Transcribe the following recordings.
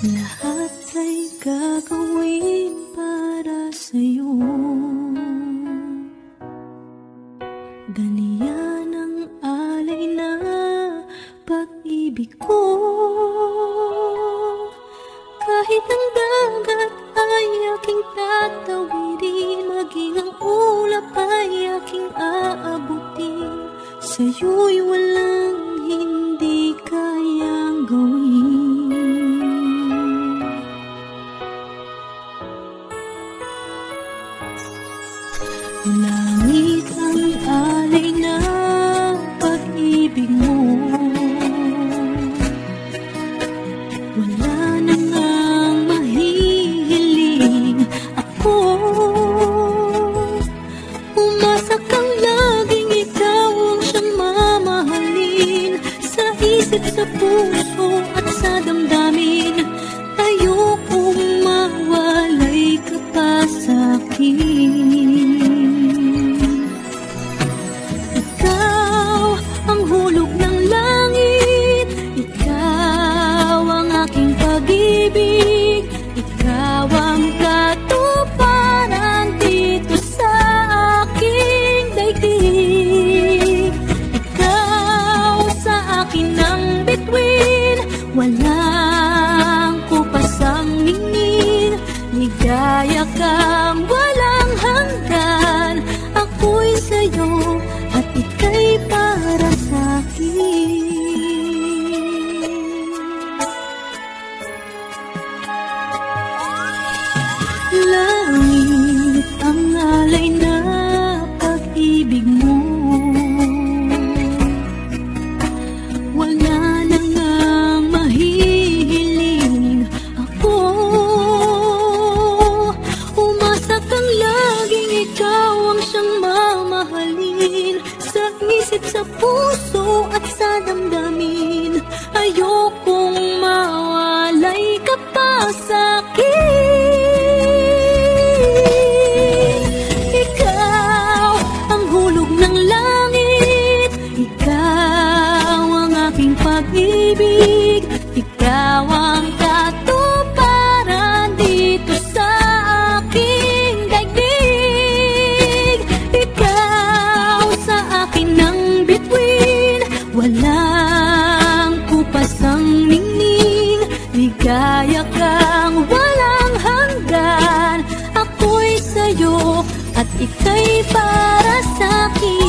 Lahat ay gagawin para sa'yo. Ganiyan ang alay na pag-ibig ko. Kahit ang dagat ay aking tatawirin, maging ang ulap ay aking aabutin, sa'yo'y walang hindi kayang gawin. Langit ang alay na pag-ibig mo, wala na ngang mahihiling ako. Umasa kang laging ikaw ang siyang mamahalin, sa isip, sa puso at sa damdamin. Ayokong mawalay ka pa sa'kin. Walang kupasang ningning, ligaya kang walang hanggan. Ako'y sa'yo at ika'y para sa'kin. Langit ang alay na pag-ibig mo, wala nang mahihiling ako. Umasa kang laging ikaw ang siyang mamahalin, sa isip, sa puso at sa damdamin. Ayokong mawalay ka pa sa'kin. Ikaw ang hulog ng langit, ikaw ang aking pag-ibig, ikaw ang katuparan dito sa aking daigdig. Ikaw sa akin ang bituin, walang kupasang ningning, ligaya kang walang hanggan. Ako'y sa'yo at ika'y para sa'kin.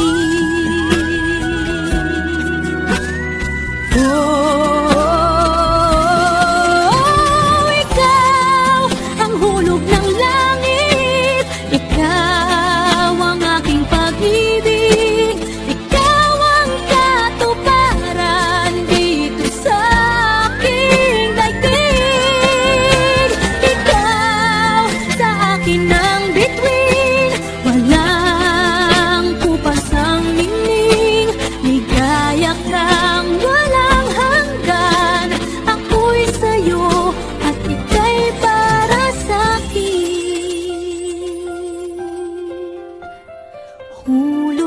Hulog